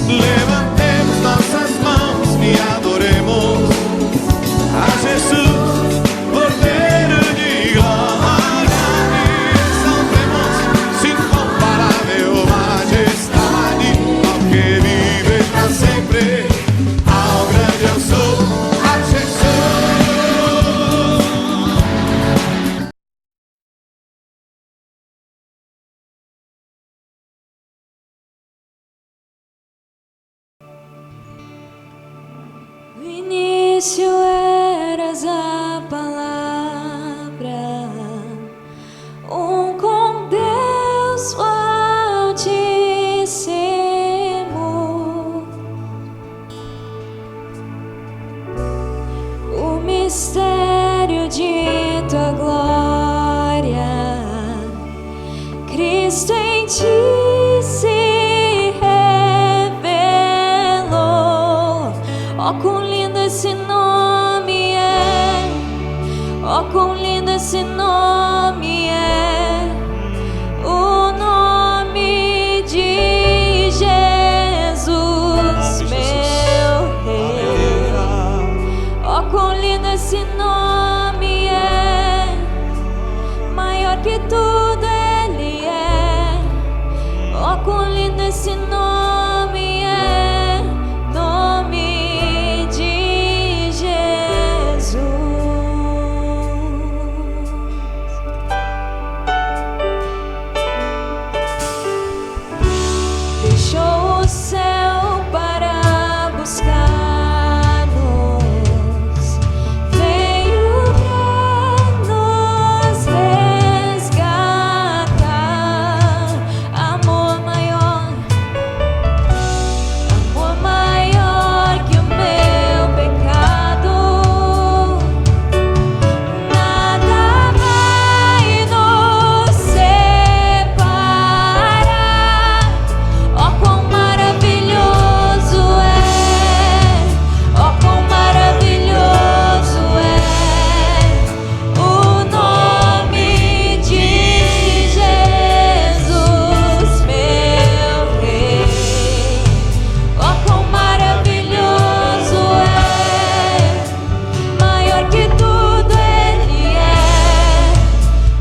Levantemos nossas mãos e adoremos a Jesus, Cordeiro de glória. Exaltemos sua incomparável majestade, ao que vive pra sempre, ao grande eu sou, a Jesus. No início eras a palavra, com Deus o Altíssimo. O mistério de tua glória, Cristo em ti se revelou. Oh, quão lindo esse nome é! Oh, quão lindo esse nome é! O nome de Jesus, meu Rei. Oh, quão lindo esse nome é! Maior que tudo Ele é. Oh, quão lindo esse nome é! Nome de Jesus. Deixou o céu para buscar-nos, veio pra nos resgatar. Amor maior que o meu pecado, nada vai nos separar. Oh, quão maravilhoso é! Oh, quão maravilhoso é o nome de Jesus, meu Rei. Oh, quão maravilhoso é! Maior que tudo Ele é.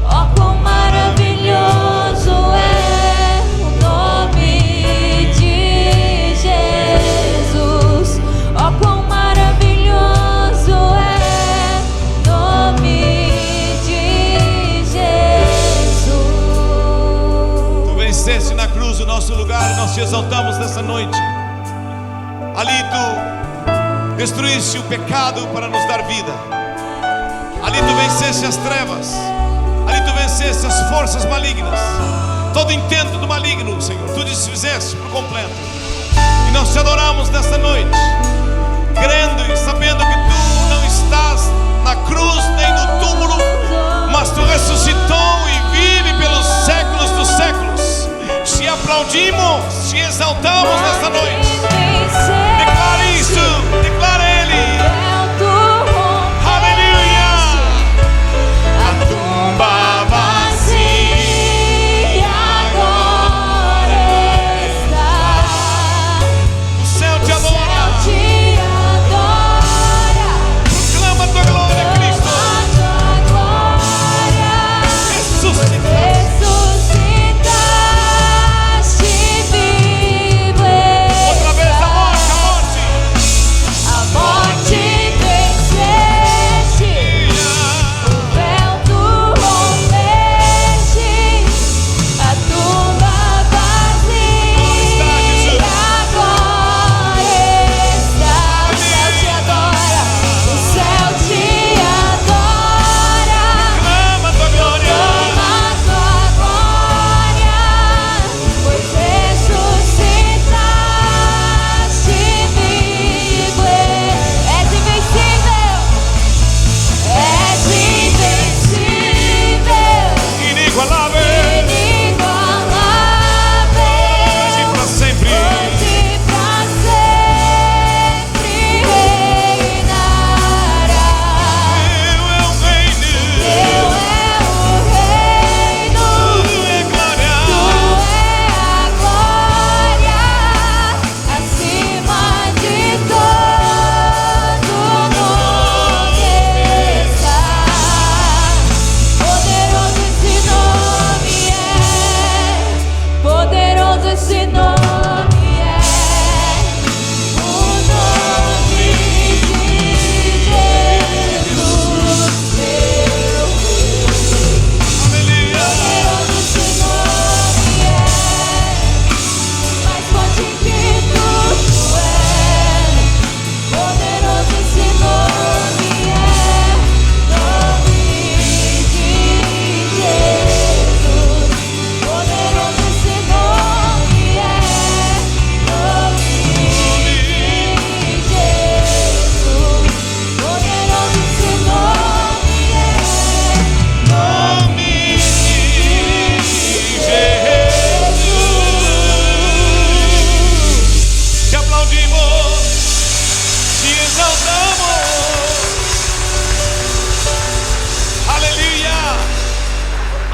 Oh, quão maravilhoso é o nome de Jesus. Oh, quão maravilhoso é o nome de Jesus. Tu venceste na cruz o nosso lugar e nós te exaltamos nessa noite. Ali tu destruíste o pecado para nos dar vida. Ali tu venceste as trevas. Ali tu venceste as forças malignas. Todo intento do maligno, Senhor, tu desfizeste por completo. E nós te adoramos nessa noite, crendo e sabendo que tu não estás na cruz nem no túmulo, mas tu ressuscitou e vive pelos séculos dos séculos. Te aplaudimos, te exaltamos nessa noite. Declara isso, declara Ele. Aleluia. A tumba vazia agora está. O céu te adora. Proclama a tua glória, Cristo. Ressuscitaste vivo.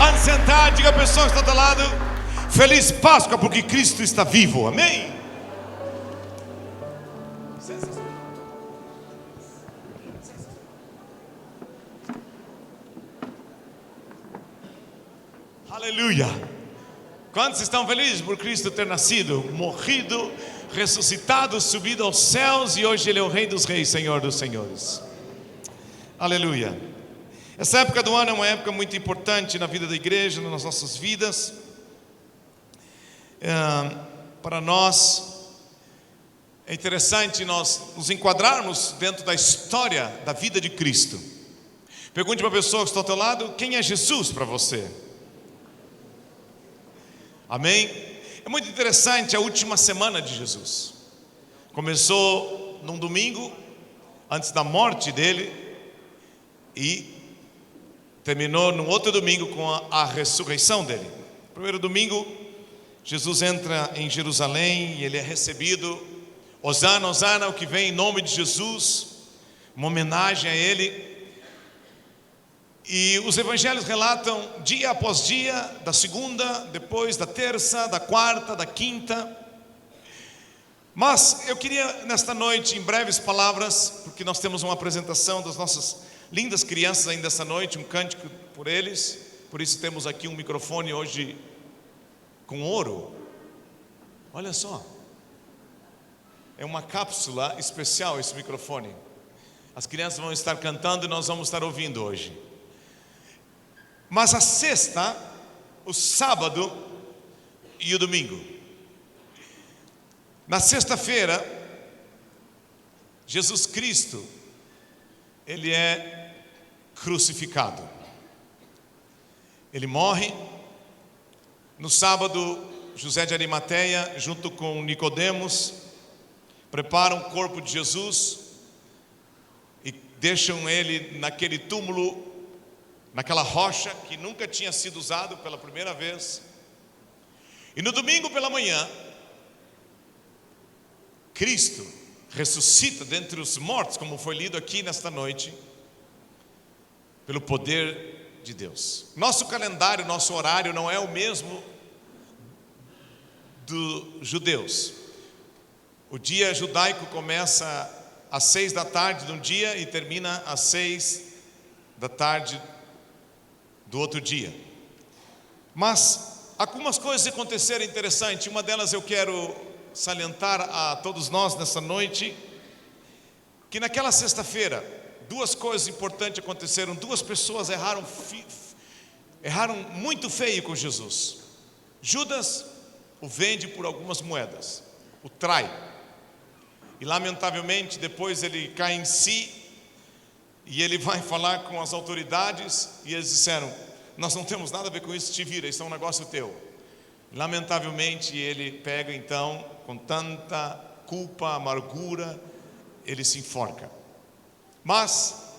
Pode sentar, diga a pessoa que está ao teu lado: Feliz Páscoa, porque Cristo está vivo. Amém? Aleluia. Quantos estão felizes por Cristo ter nascido, morrido, ressuscitado, subido aos céus, e hoje Ele é o Rei dos Reis, Senhor dos Senhores. Aleluia. Essa época do ano é uma época muito importante na vida da igreja, nas nossas vidas. Para nós é interessante nós nos enquadrarmos dentro da história da vida de Cristo. Pergunte para a pessoa que está ao teu lado: quem é Jesus para você? Amém? É muito interessante a última semana de Jesus. Começou num domingo, antes da morte dele, e terminou num outro domingo com a ressurreição dele. Primeiro domingo, Jesus entra em Jerusalém e ele é recebido: Hosana, Hosana, o que vem em nome de Jesus, uma homenagem a ele. E os evangelhos relatam dia após dia, da segunda, depois da terça, da quarta, da quinta. Mas eu queria nesta noite, em breves palavras, porque nós temos uma apresentação das nossas lindas crianças ainda essa noite, um cântico por eles. Por isso temos aqui um microfone hoje com ouro. Olha só, é uma cápsula especial esse microfone. As crianças vão estar cantando e nós vamos estar ouvindo hoje. Mas a sexta, o sábado e o domingo. Na sexta-feira, Jesus Cristo, Ele é crucificado. Ele morre. No sábado, José de Arimateia, junto com Nicodemos, preparam o corpo de Jesus e deixam ele naquele túmulo, naquela rocha que nunca tinha sido usado pela primeira vez. E no domingo pela manhã, Cristo ressuscita dentre os mortos, como foi lido aqui nesta noite, pelo poder de Deus. Nosso calendário, nosso horário não é o mesmo dos judeus. O dia judaico começa às 6 da tarde de um dia e termina às 6 da tarde do outro dia. Mas algumas coisas aconteceram interessantes. Uma delas eu quero salientar a todos nós nessa noite, que naquela sexta-feira duas coisas importantes aconteceram. Duas pessoas erraram muito feio com Jesus. Judas o vende por algumas moedas, o trai, e lamentavelmente depois ele cai em si e ele vai falar com as autoridades, e eles disseram: nós não temos nada a ver com isso, te vira, isso é um negócio teu. Lamentavelmente ele pega então, com tanta culpa, amargura, ele se enforca. Mas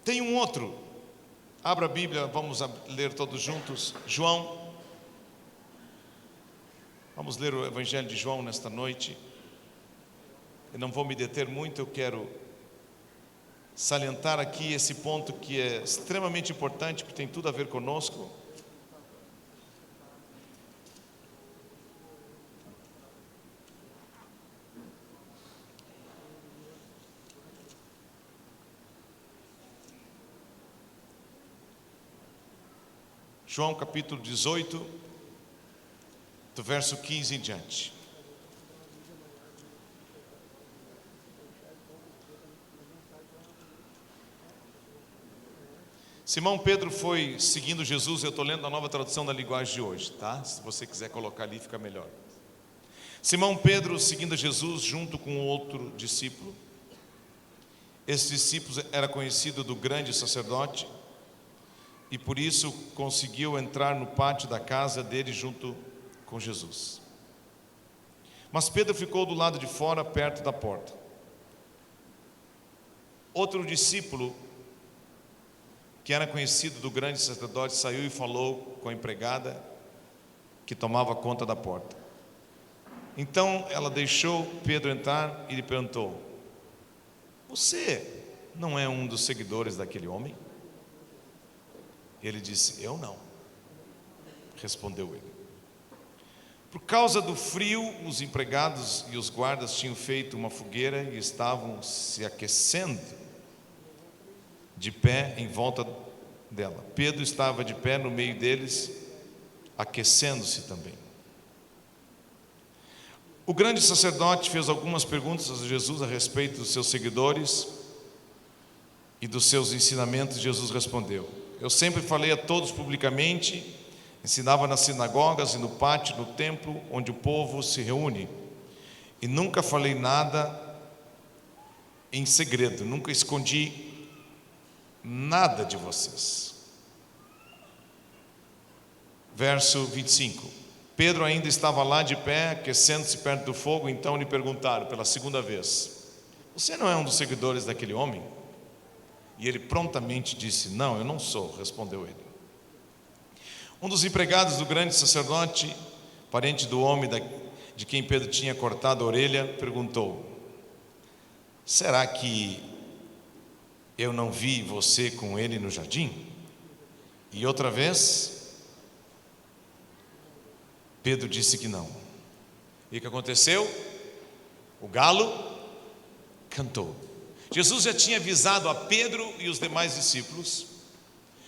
tem um outro. Abra a Bíblia, vamos ler todos juntos. João. Vamos ler o Evangelho de João nesta noite. Eu não vou me deter muito, eu quero salientar aqui esse ponto que é extremamente importante, porque tem tudo a ver conosco. João capítulo 18, do verso 15 em diante. Simão Pedro foi seguindo Jesus. Eu estou lendo a Nova Tradução da Linguagem de hoje, tá? Se você quiser colocar ali, fica melhor. Simão Pedro seguindo Jesus junto com outro discípulo. Esse discípulo era conhecido do grande sacerdote e por isso conseguiu entrar no pátio da casa dele junto com Jesus. Mas Pedro ficou do lado de fora, perto da porta. Outro discípulo, que era conhecido do grande sacerdote, saiu e falou com a empregada que tomava conta da porta. Então ela deixou Pedro entrar e lhe perguntou: você não é um dos seguidores daquele homem? Ele disse: eu não. Respondeu ele. Por causa do frio, os empregados e os guardas tinham feito uma fogueira e estavam se aquecendo de pé em volta dela. Pedro estava de pé no meio deles, aquecendo-se também. O grande sacerdote fez algumas perguntas a Jesus a respeito dos seus seguidores e dos seus ensinamentos. Jesus respondeu: eu sempre falei a todos publicamente, ensinava nas sinagogas e no pátio, no templo, onde o povo se reúne, e nunca falei nada em segredo, nunca escondi nada de vocês. Verso 25. Pedro ainda estava lá de pé, aquecendo-se perto do fogo. Então lhe perguntaram pela segunda vez: você não é um dos seguidores daquele homem? E ele prontamente disse: não, eu não sou. Respondeu ele. Um dos empregados do grande sacerdote, parente do homem de quem Pedro tinha cortado a orelha, perguntou: será que eu não vi você com ele no jardim? E outra vez, Pedro disse que não. E o que aconteceu? O galo cantou. Jesus já tinha avisado a Pedro e os demais discípulos,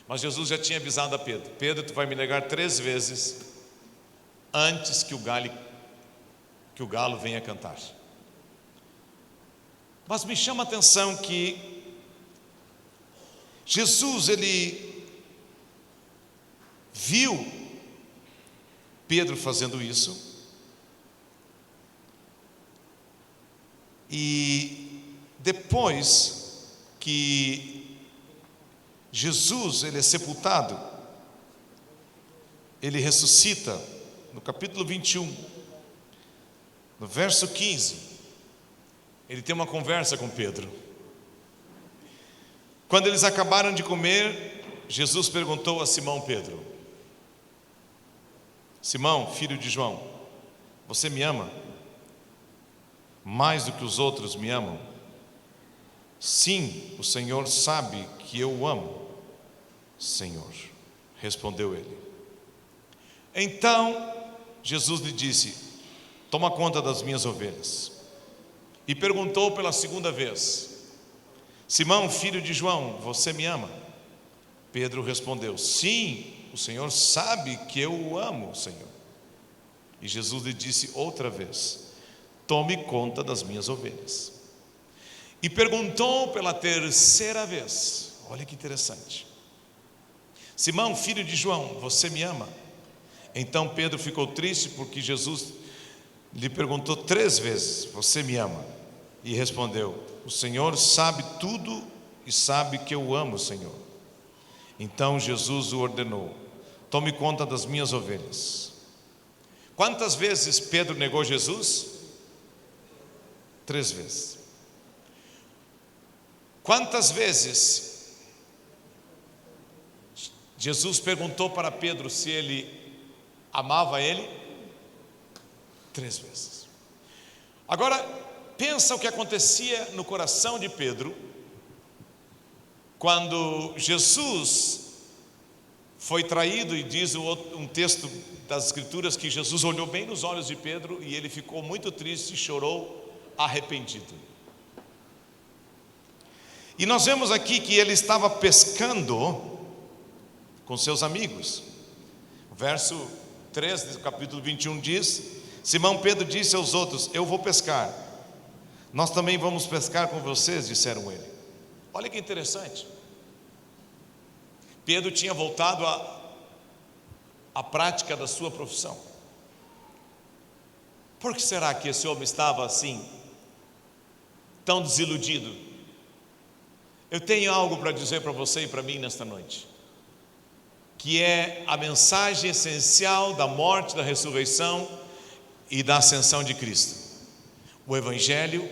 mas Jesus já tinha avisado a Pedro: Pedro, tu vai me negar 3 vezes antes que o galo venha cantar. Mas me chama a atenção que Jesus, ele viu Pedro fazendo isso, e depois que Jesus ele é sepultado, ele ressuscita. No capítulo 21, no verso 15, ele tem uma conversa com Pedro. Quando eles acabaram de comer, Jesus perguntou a Simão Pedro: Simão, filho de João, você me ama mais do que os outros me amam? Sim, o Senhor sabe que eu o amo, Senhor, respondeu ele. Então Jesus lhe disse: toma conta das minhas ovelhas. E perguntou pela segunda vez: Simão, filho de João, você me ama? Pedro respondeu: sim, o Senhor sabe que eu o amo, Senhor. E Jesus lhe disse outra vez: tome conta das minhas ovelhas. E perguntou pela terceira vez, olha que interessante: Simão, filho de João, você me ama? Então Pedro ficou triste porque Jesus lhe perguntou 3 vezes: você me ama? E respondeu: o Senhor sabe tudo e sabe que eu o amo, Senhor. Então Jesus o ordenou: tome conta das minhas ovelhas. Quantas vezes Pedro negou Jesus? 3 vezes. Quantas vezes Jesus perguntou para Pedro se ele amava ele? 3 vezes. Agora, pensa o que acontecia no coração de Pedro quando Jesus foi traído. E diz um texto das Escrituras que Jesus olhou bem nos olhos de Pedro e ele ficou muito triste e chorou arrependido. E nós vemos aqui que ele estava pescando com seus amigos. O verso 3 do capítulo 21 diz: Simão Pedro disse aos outros: eu vou pescar. Nós também vamos pescar com vocês, disseram ele. Olha que interessante. Pedro tinha voltado à prática da sua profissão. Por que será que esse homem estava assim, tão desiludido? Eu tenho algo para dizer para você e para mim nesta noite, que é a mensagem essencial da morte, da ressurreição e da ascensão de Cristo. O Evangelho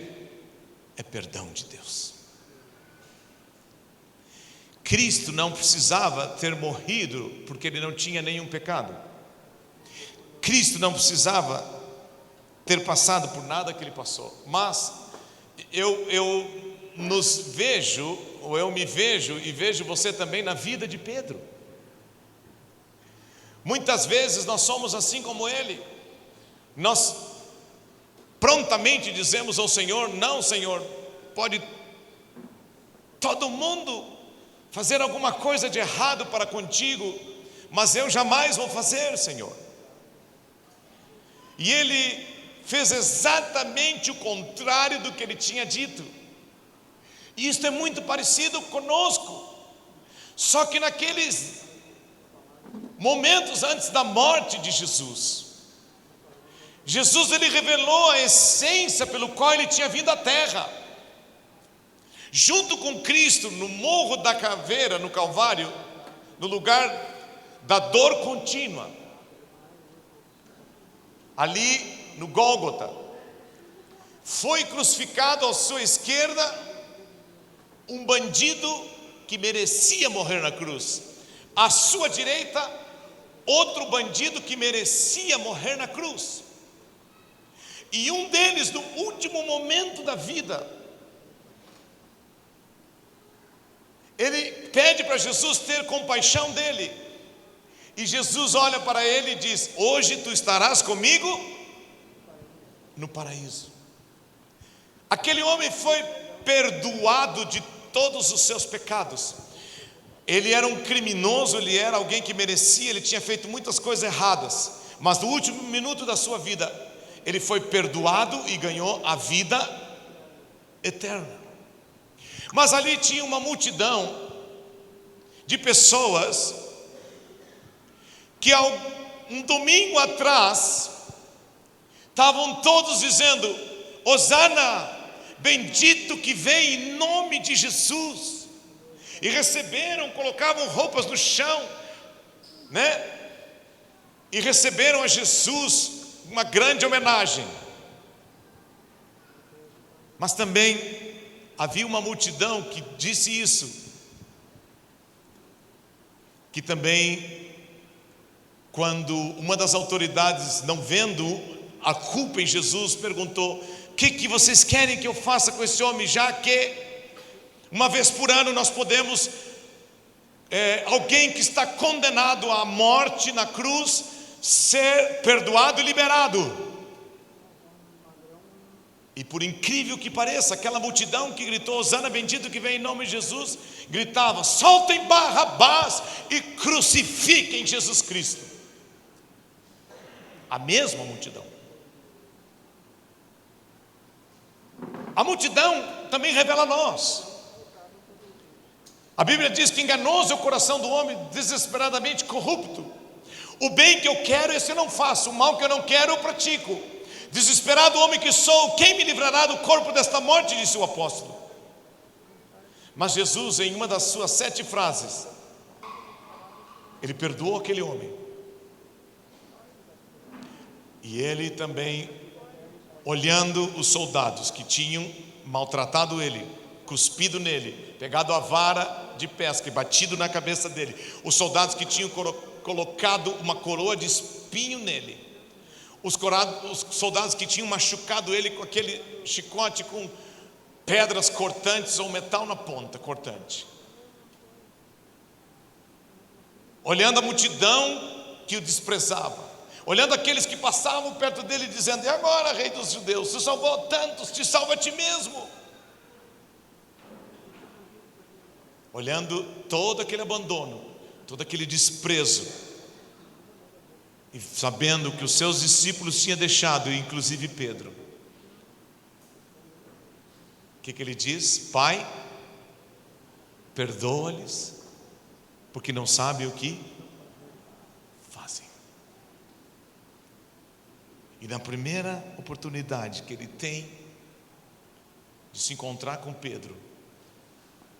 é perdão de Deus. Cristo não precisava ter morrido porque ele não tinha nenhum pecado. Cristo não precisava ter passado por nada que ele passou. Mas eu me vejo e vejo você também na vida de Pedro. Muitas vezes nós somos assim como ele. Nós prontamente dizemos ao Senhor: não, Senhor, pode todo mundo fazer alguma coisa de errado para contigo, mas eu jamais vou fazer, Senhor. E ele fez exatamente o contrário do que ele tinha dito. E isso é muito parecido conosco. Só que naqueles momentos antes da morte de Jesus, ele revelou a essência pelo qual ele tinha vindo à terra. Junto com Cristo, no Morro da Caveira, no Calvário, no lugar da dor contínua, ali no Gólgota, foi crucificado à sua esquerda um bandido que merecia morrer na cruz. À sua direita, outro bandido que merecia morrer na cruz. E um deles, no último momento da vida, ele pede para Jesus ter compaixão dele. E Jesus olha para ele e diz: hoje tu estarás comigo no paraíso. Aquele homem foi perdoado de todos os seus pecados. Ele era um criminoso, ele era alguém que merecia, ele tinha feito muitas coisas erradas, mas no último minuto da sua vida, ele foi perdoado e ganhou a vida eterna. Mas ali tinha uma multidão de pessoas que um domingo atrás estavam todos dizendo: Hosana, bendito que vem em nome de Jesus. E receberam, colocavam roupas no chão, né? E receberam a Jesus uma grande homenagem. Mas também havia uma multidão que disse isso, que também, quando uma das autoridades, não vendo a culpa em Jesus, perguntou: o que vocês querem que eu faça com esse homem, já que uma vez por ano nós podemos, alguém que está condenado à morte na cruz, ser perdoado e liberado. E por incrível que pareça, aquela multidão que gritou: Hosana, bendito que vem em nome de Jesus, gritava: soltem Barrabás e crucifiquem Jesus Cristo. A mesma multidão. A multidão também revela a nós. A Bíblia diz que enganoso é o coração do homem, desesperadamente corrupto. O bem que eu quero, esse eu não faço, o mal que eu não quero, eu pratico. Desesperado homem que sou, quem me livrará do corpo desta morte, disse o apóstolo. Mas Jesus, em uma das suas 7 frases, ele perdoou aquele homem. E ele também, olhando os soldados que tinham maltratado ele, cuspido nele, pegado a vara de pesca e batido na cabeça dele, os soldados que tinham colocado uma coroa de espinho nele, os soldados que tinham machucado ele com aquele chicote com pedras cortantes ou metal na ponta cortante, olhando a multidão que o desprezava, olhando aqueles que passavam perto dele dizendo: e agora, rei dos judeus, se salvou tantos, te salva a ti mesmo. Olhando todo aquele abandono, todo aquele desprezo, e sabendo que os seus discípulos tinham deixado, inclusive Pedro, o que ele diz? Pai, perdoa-lhes, porque não sabem o que fazem. E na primeira oportunidade que ele tem de se encontrar com Pedro,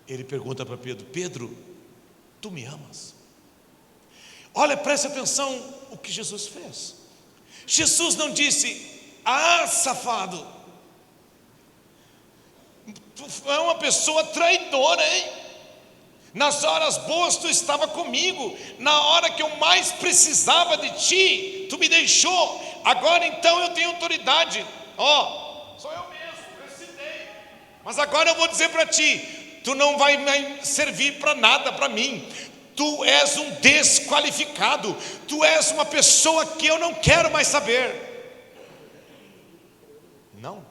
ele pergunta para Pedro: Pedro, tu me amas? Olha, preste atenção o que Jesus fez. Jesus não disse: ah, safado, tu é uma pessoa traidora, hein? Nas horas boas tu estava comigo, na hora que eu mais precisava de ti, tu me deixou. Agora então eu tenho autoridade. Sou eu mesmo, precisei. Mas agora eu vou dizer para ti: tu não vai servir para nada para mim. Tu és um desqualificado, tu és uma pessoa que eu não quero mais saber. Não.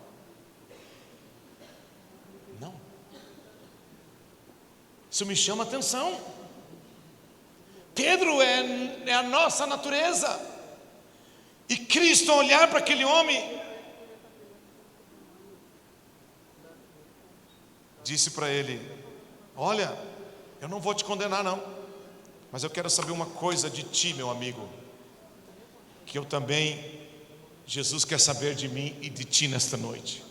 Isso me chama atenção. Pedro é a nossa natureza. E Cristo, ao olhar para aquele homem, disse para ele: olha, eu não vou te condenar não, mas eu quero saber uma coisa de ti, meu amigo, que eu também, Jesus quer saber de mim e de ti nesta noite.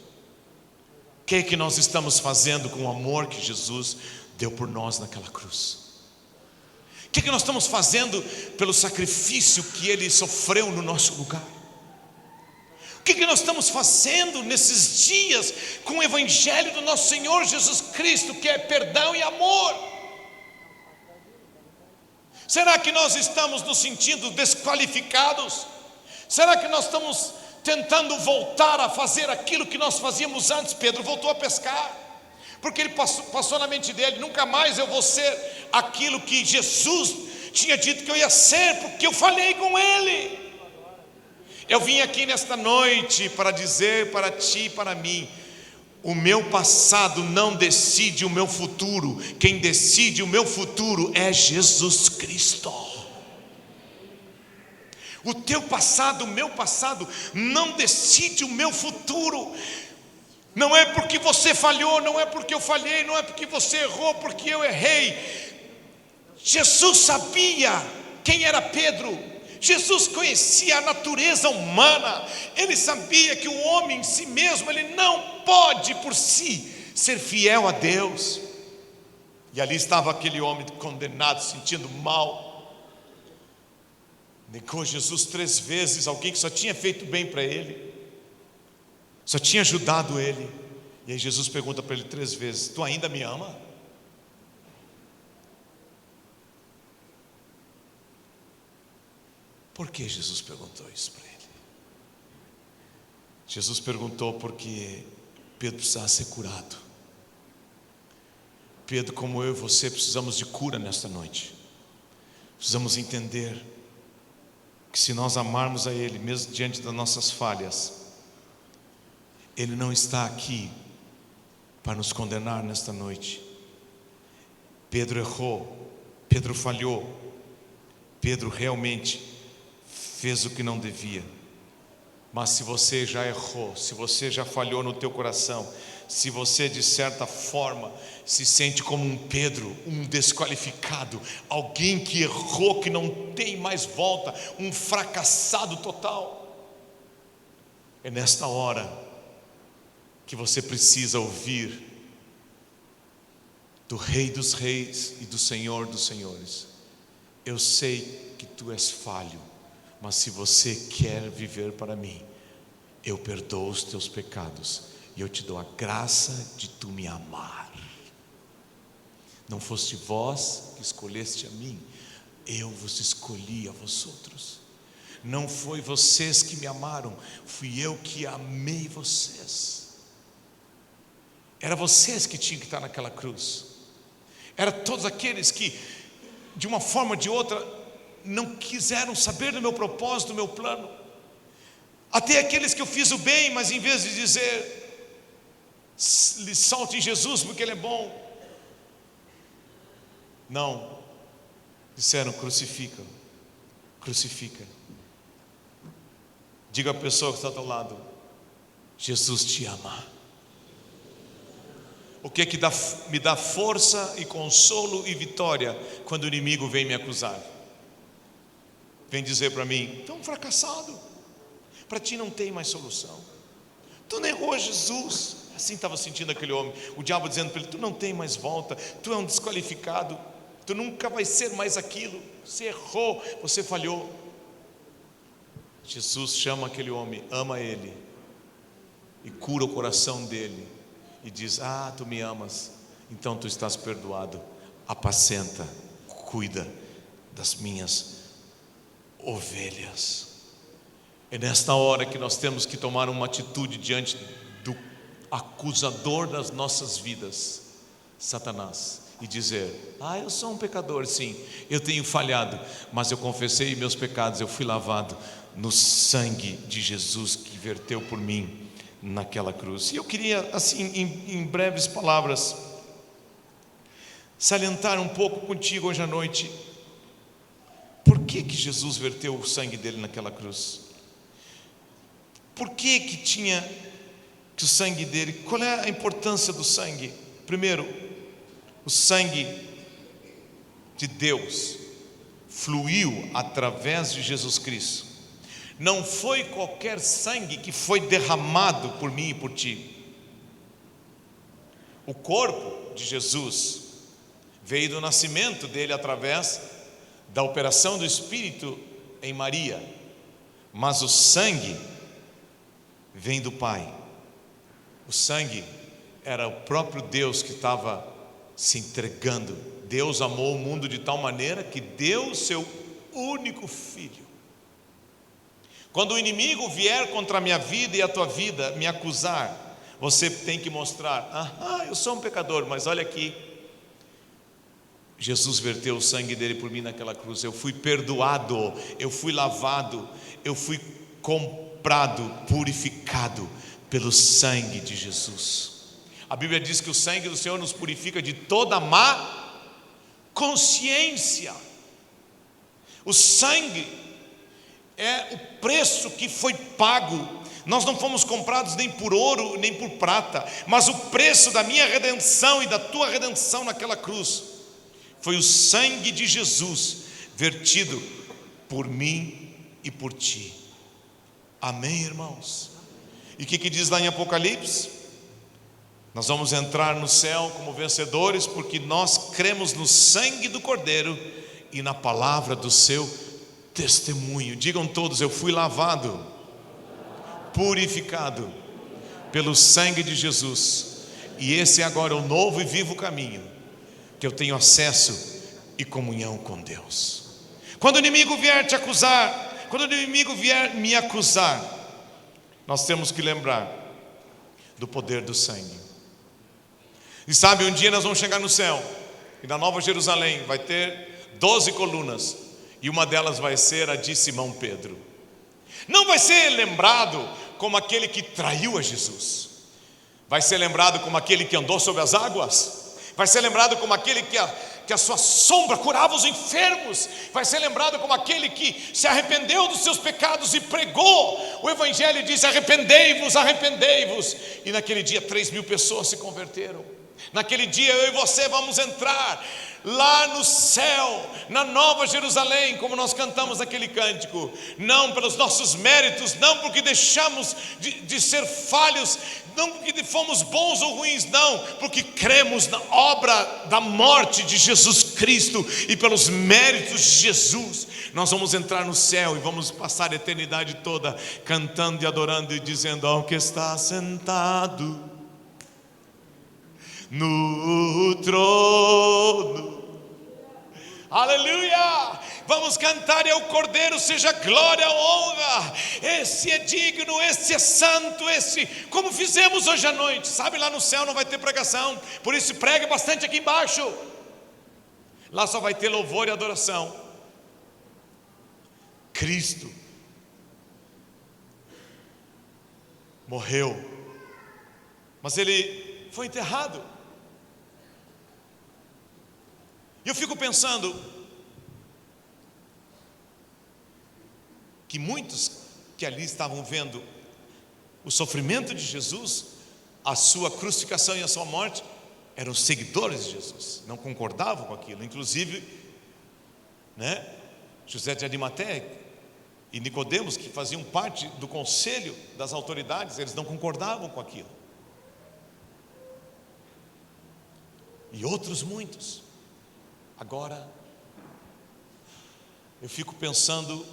O que é que nós estamos fazendo com o amor que Jesus deu por nós naquela cruz? O que é que nós estamos fazendo pelo sacrifício que Ele sofreu no nosso lugar? O que é que nós estamos fazendo nesses dias com o Evangelho do nosso Senhor Jesus Cristo, que é perdão e amor? Será que nós estamos nos sentindo desqualificados? Será que nós estamos tentando voltar a fazer aquilo que nós fazíamos antes? Pedro voltou a pescar, porque ele passou na mente dele: nunca mais eu vou ser aquilo que Jesus tinha dito que eu ia ser, porque eu falei com Ele. Eu vim aqui nesta noite para dizer para ti e para mim: o meu passado não decide o meu futuro. Quem decide o meu futuro é Jesus Cristo. O teu passado, o meu passado não decide o meu futuro. Não é porque você falhou, não é porque eu falhei, não é porque você errou, porque eu errei. Jesus sabia quem era Pedro. Jesus conhecia a natureza humana. Ele sabia que o homem em si mesmo, ele não pode por si ser fiel a Deus. E ali estava aquele homem condenado, sentindo mal. Negou Jesus 3 vezes, alguém que só tinha feito bem para ele, só tinha ajudado ele. E aí Jesus pergunta para ele 3 vezes: tu ainda me ama? Por que Jesus perguntou isso para ele? Jesus perguntou porque Pedro precisava ser curado. Pedro, como eu e você, precisamos de cura nesta noite. Precisamos entender que se nós amarmos a Ele, mesmo diante das nossas falhas, Ele não está aqui para nos condenar nesta noite. Pedro errou, Pedro falhou, Pedro realmente fez o que não devia. Mas se você já errou, se você já falhou no teu coração, se você de certa forma se sente como um Pedro, um desqualificado, alguém que errou, que não tem mais volta, um fracassado total, é nesta hora que você precisa ouvir do Rei dos Reis e do Senhor dos Senhores: eu sei que tu és falho, mas se você quer viver para mim, eu perdoo os teus pecados e eu te dou a graça de tu me amar. Não foste vós que escolheste a mim, eu vos escolhi a vós outros. Não foi vocês que me amaram, fui eu que amei vocês. Era vocês que tinham que estar naquela cruz. Era todos aqueles que, de uma forma ou de outra, não quiseram saber do meu propósito, do meu plano. Até aqueles que eu fiz o bem, mas em vez de dizer: lhe solte em Jesus porque Ele é bom, não, disseram: crucifica, crucifica. Diga à pessoa que está ao teu lado: Jesus te ama. O que é que me dá força e consolo e vitória quando o inimigo vem me acusar? Vem dizer para mim: tu é um fracassado, para ti não tem mais solução, tu negou Jesus. Assim estava sentindo aquele homem, o diabo dizendo para ele: tu não tem mais volta, tu é um desqualificado, tu nunca vai ser mais aquilo, você errou, você falhou. Jesus chama aquele homem, ama ele e cura o coração dele e diz: ah, tu me amas, então tu estás perdoado, apacenta, cuida das minhas ovelhas. É nesta hora que nós temos que tomar uma atitude diante do acusador das nossas vidas, Satanás. e dizer: ah, eu sou um pecador, sim, eu tenho falhado, mas eu confessei meus pecados, eu fui lavado no sangue de Jesus que verteu por mim naquela cruz. E eu queria, assim, em breves palavras, salientar um pouco contigo hoje à noite, por que Jesus verteu o sangue dele naquela cruz? Por que tinha que o sangue dele, qual é a importância do sangue? Primeiro, o sangue de Deus fluiu através de Jesus Cristo. Não foi qualquer sangue que foi derramado por mim e por ti. O corpo de Jesus veio do nascimento dele através da operação do Espírito em Maria, mas o sangue vem do Pai. O sangue era o próprio Deus que estava se entregando. Deus amou o mundo de tal maneira que deu o seu único filho. Quando o inimigo vier contra a minha vida e a tua vida me acusar, você tem que mostrar: eu sou um pecador, mas olha aqui, Jesus verteu o sangue dele por mim naquela cruz. Eu fui perdoado, eu fui lavado, eu fui comprado, purificado pelo sangue de Jesus. A Bíblia diz que o sangue do Senhor nos purifica de toda má consciência. O sangue é o preço que foi pago. Nós não fomos comprados nem por ouro, nem por prata, mas o preço da minha redenção e da tua redenção naquela cruz foi o sangue de Jesus vertido por mim e por ti. Amém, irmãos? E o que diz lá em Apocalipse? Nós vamos entrar no céu como vencedores, porque nós cremos no sangue do Cordeiro e na palavra do seu testemunho. Digam todos: eu fui lavado, purificado pelo sangue de Jesus, e esse é agora o novo e vivo caminho que eu tenho acesso e comunhão com Deus. Quando o inimigo vier te acusar, quando o inimigo vier me acusar, nós temos que lembrar do poder do sangue. E sabe, um dia nós vamos chegar no céu, e na Nova Jerusalém vai ter 12 colunas, e uma delas vai ser a de Simão Pedro. Não vai ser lembrado como aquele que traiu a Jesus, vai ser lembrado como aquele que andou sobre as águas, vai ser lembrado como aquele que a sua sombra curava os enfermos, vai ser lembrado como aquele que se arrependeu dos seus pecados e pregou o Evangelho e disse: arrependei-vos, arrependei-vos. E naquele dia 3.000 pessoas se converteram. Naquele dia eu e você vamos entrar lá no céu, na Nova Jerusalém, como nós cantamos aquele cântico, não pelos nossos méritos, não porque deixamos de ser falhos, não porque fomos bons ou ruins, não, porque cremos na obra da morte de Jesus Cristo e pelos méritos de Jesus. Nós vamos entrar no céu e vamos passar a eternidade toda cantando e adorando e dizendo: ao que está sentado no trono, aleluia, vamos cantar: e ao Cordeiro seja glória, honra, esse é digno, esse é santo, esse, como fizemos hoje à noite. Sabe, lá no céu não vai ter pregação, por isso pregue bastante aqui embaixo. Lá só vai ter louvor e adoração. Cristo morreu, mas ele foi enterrado. E eu fico pensando que muitos que ali estavam vendo o sofrimento de Jesus, a sua crucificação e a sua morte, eram seguidores de Jesus, não concordavam com aquilo. Inclusive, José de Arimateia e Nicodemos, que faziam parte do conselho das autoridades, eles não concordavam com aquilo. E outros muitos. Agora, eu fico pensando,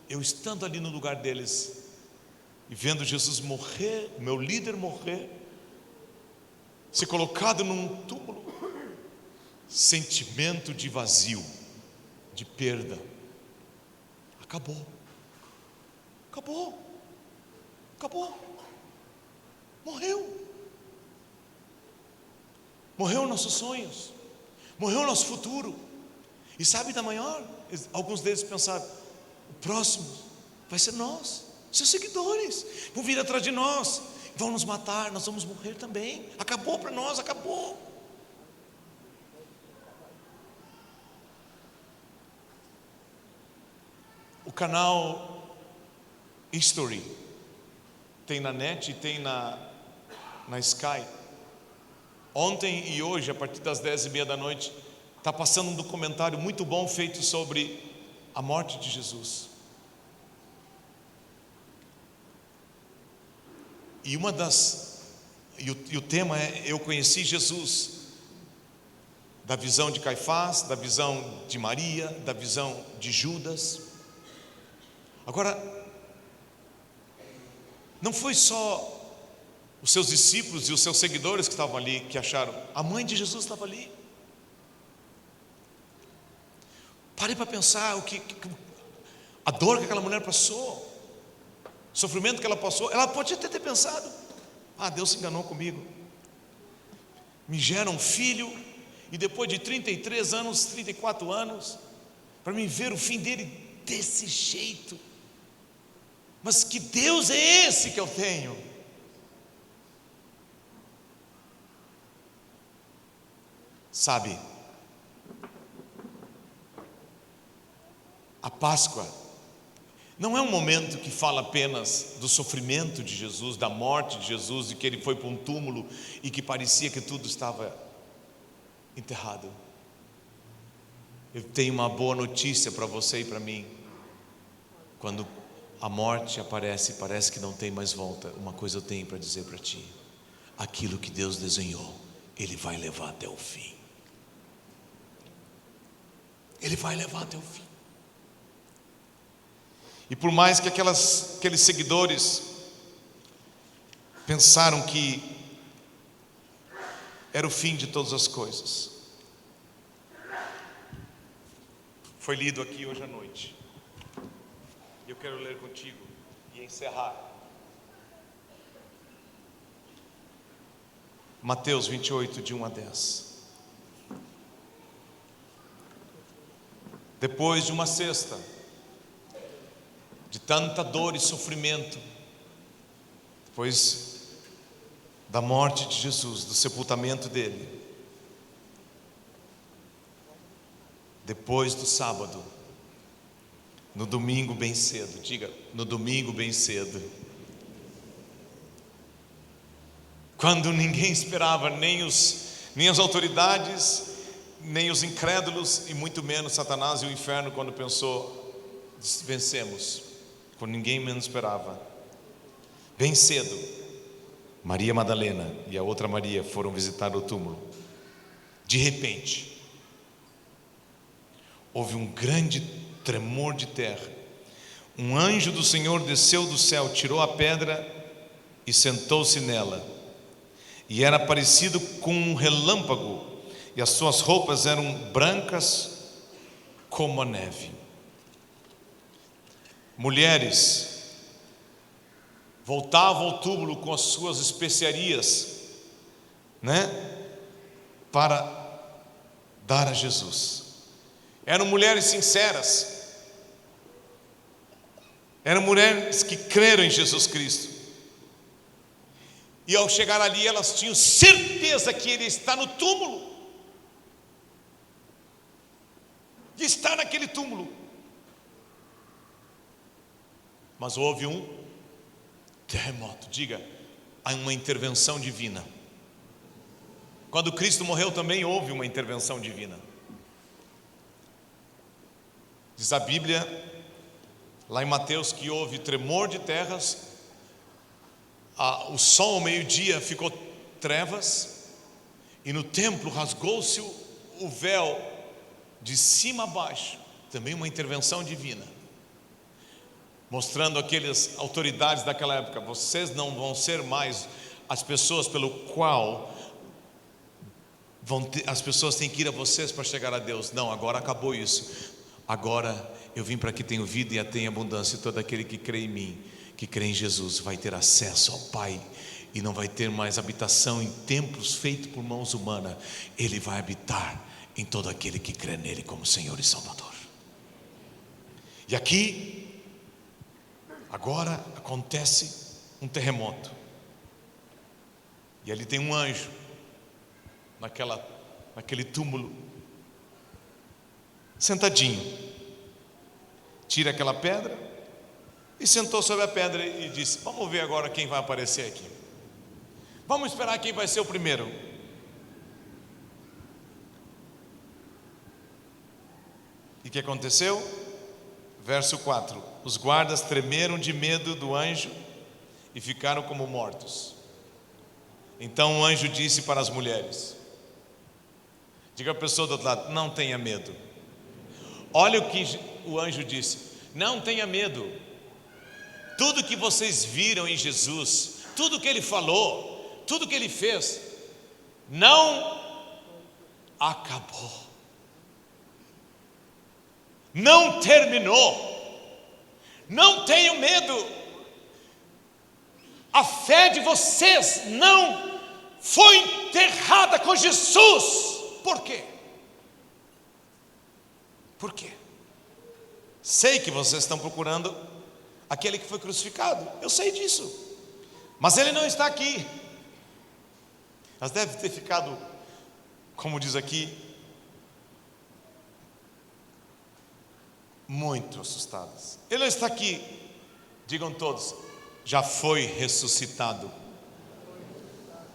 eu estando ali no lugar deles e vendo Jesus morrer, o meu líder morrer, ser colocado num túmulo, sentimento de vazio, de perda. Acabou, morreu nossos sonhos, morreu o nosso futuro. E sabe da maior? Alguns deles pensaram: o próximo vai ser nós, seus seguidores, vão vir atrás de nós, vão nos matar, nós vamos morrer também. Acabou para nós, acabou. O canal History tem na net e tem na Sky. Ontem e hoje, a partir das 10h30 da noite, está passando um documentário muito bom feito sobre a morte de Jesus. E o tema é: eu conheci Jesus, da visão de Caifás, da visão de Maria, da visão de Judas. Agora, não foi só os seus discípulos e os seus seguidores que estavam ali que acharam, a mãe de Jesus estava ali. Pare para pensar a dor que aquela mulher passou, o sofrimento que ela passou. Ela pode até ter pensado: Deus se enganou comigo, me gera um filho, e depois de 33 anos, 34 anos, para mim ver o fim dele desse jeito. Mas que Deus é esse que eu tenho? Sabe, a Páscoa não é um momento que fala apenas do sofrimento de Jesus, da morte de Jesus, de que ele foi para um túmulo e que parecia que tudo estava enterrado. Eu tenho uma boa notícia para você e para mim. Quando a morte aparece, parece que não tem mais volta. Uma coisa eu tenho para dizer para ti: aquilo que Deus desenhou, Ele vai levar até o fim. Ele vai levar até o fim. E por mais que aqueles seguidores pensaram que era o fim de todas as coisas, foi lido aqui hoje à noite. Eu quero ler contigo e encerrar. Mateus 28, de 1 a 10. Depois de uma sexta, de tanta dor e sofrimento, depois da morte de Jesus, do sepultamento dele, depois do sábado, no domingo bem cedo, diga, no domingo bem cedo, quando ninguém esperava, nem as autoridades, nem os incrédulos, e muito menos Satanás e o inferno, quando pensou: vencemos, quando ninguém menos esperava, bem cedo, Maria Madalena e a outra Maria foram visitar o túmulo. De repente, houve um grande tremor de terra. Um anjo do Senhor desceu do céu, tirou a pedra e sentou-se nela. E era parecido com um relâmpago, e as suas roupas eram brancas como a neve. Mulheres voltavam ao túmulo com as suas especiarias, para dar a Jesus. Eram mulheres sinceras, eram mulheres que creram em Jesus Cristo. E ao chegar ali, elas tinham certeza que Ele está no túmulo, que está naquele túmulo. Mas houve um terremoto, diga, há uma intervenção divina. Quando Cristo morreu também houve uma intervenção divina. Diz a Bíblia, lá em Mateus, que houve tremor de terras, o sol ao meio-dia ficou trevas, e no templo rasgou-se o véu de cima a baixo, também uma intervenção divina, mostrando aquelas autoridades daquela época: vocês não vão ser mais as pessoas pelo qual as pessoas têm que ir a vocês para chegar a Deus. Não, agora acabou isso. Agora eu vim para que tenham vida e a tenham abundância, e todo aquele que crê em mim, que crê em Jesus, vai ter acesso ao Pai, e não vai ter mais habitação em templos feitos por mãos humanas. Ele vai habitar em todo aquele que crê nele como Senhor e Salvador. E aqui, agora acontece um terremoto, e ali tem um anjo naquele túmulo, sentadinho. Tira aquela pedra e sentou sobre a pedra e disse: vamos ver agora quem vai aparecer aqui. Vamos esperar quem vai ser o primeiro. E o que aconteceu? Verso 4: os guardas tremeram de medo do anjo e ficaram como mortos. Então o anjo disse para as mulheres, diga a pessoa do outro lado: não tenha medo. Olha o que o anjo disse: não tenha medo. Tudo que vocês viram em Jesus, tudo que ele falou, tudo que ele fez, não acabou, não terminou. Não tenham medo. A fé de vocês não foi enterrada com Jesus. Por quê? Por quê? Sei que vocês estão procurando aquele que foi crucificado, eu sei disso, mas ele não está aqui. Elas devem ter ficado, como diz aqui, muito assustadas. Ele não está aqui. Digam todos: já foi ressuscitado,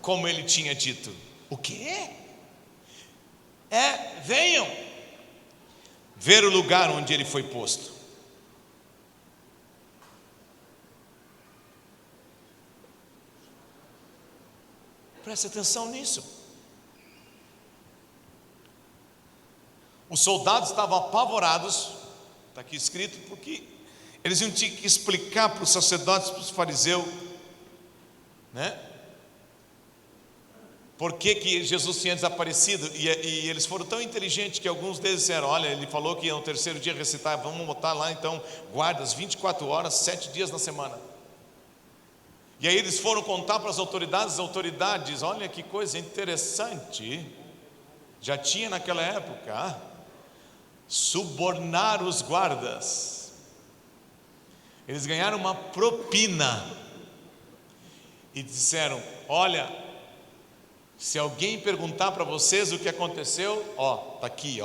como ele tinha dito. O quê? Venham ver o lugar onde ele foi posto. Preste atenção nisso. Os soldados estavam apavorados, está aqui escrito, porque eles iam ter que explicar para os sacerdotes, para os fariseus, né? Por que Jesus tinha desaparecido. E eles foram tão inteligentes que alguns deles disseram: olha, ele falou que no terceiro dia recitar, vamos botar lá então guardas 24 horas, 7 dias na semana. E aí eles foram contar para as autoridades, olha que coisa interessante, já tinha naquela época subornar os guardas. Eles ganharam uma propina e disseram: olha, se alguém perguntar para vocês o que aconteceu, está aqui,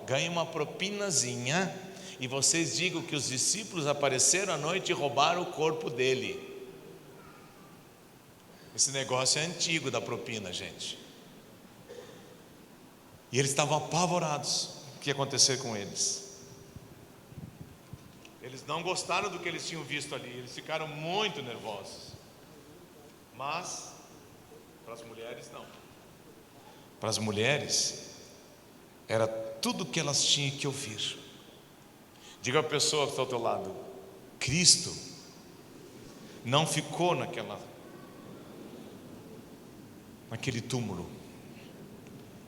ganha uma propinazinha, e vocês digam que os discípulos apareceram à noite e roubaram o corpo dele. Esse negócio é antigo da propina, gente. E eles estavam apavorados. O que ia acontecer com eles? Eles não gostaram do que eles tinham visto ali. Eles ficaram muito nervosos. Mas para as mulheres não. Para as mulheres era tudo o que elas tinham que ouvir. Diga a pessoa que está ao teu lado: Cristo não ficou naquele túmulo.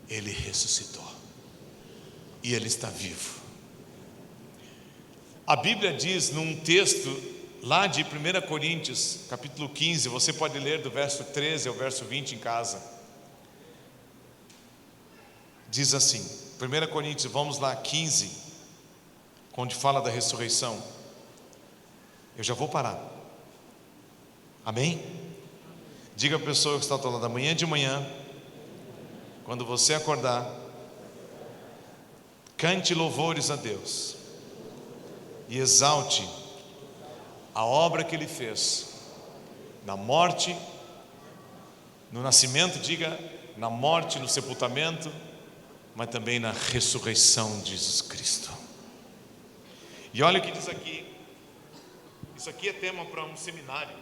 Ele ressuscitou e ele está vivo. A Bíblia diz num texto lá de 1 Coríntios capítulo 15, você pode ler do verso 13 ao verso 20 em casa. Diz assim, 1 Coríntios, vamos lá, 15, onde fala da ressurreição. Eu já vou parar. Amém? Diga a pessoa que está ao teu lado: amanhã de manhã, quando você acordar, cante louvores a Deus e exalte a obra que Ele fez na morte, no nascimento, diga, na morte, no sepultamento, mas também na ressurreição de Jesus Cristo. E olha o que diz aqui. Isso aqui é tema para um seminário.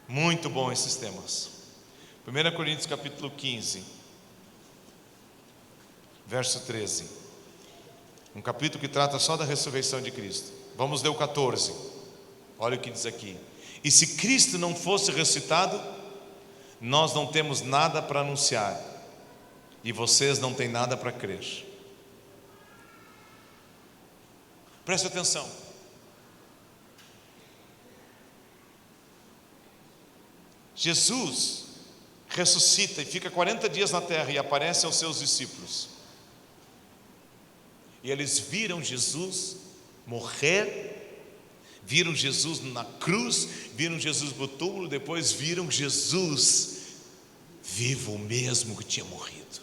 Muito bom esses temas. 1 Coríntios capítulo 15, verso 13. Um capítulo que trata só da ressurreição de Cristo. Vamos ler o 14. Olha o que diz aqui: e se Cristo não fosse ressuscitado, nós não temos nada para anunciar, e vocês não têm nada para crer. Preste atenção. Jesus ressuscita e fica 40 dias na terra e aparece aos seus discípulos. E eles viram Jesus morrer, viram Jesus na cruz, viram Jesus no túmulo, depois viram Jesus vivo, o mesmo que tinha morrido.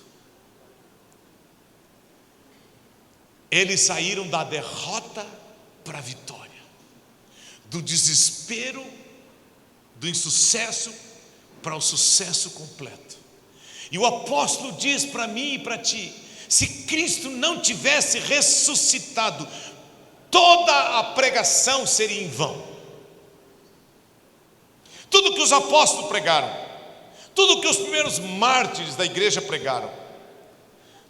Eles saíram da derrota para a vitória, do desespero, do insucesso para o sucesso completo. E o apóstolo diz para mim e para ti: se Cristo não tivesse ressuscitado, toda a pregação seria em vão. Tudo que os apóstolos pregaram, tudo que os primeiros mártires da igreja pregaram,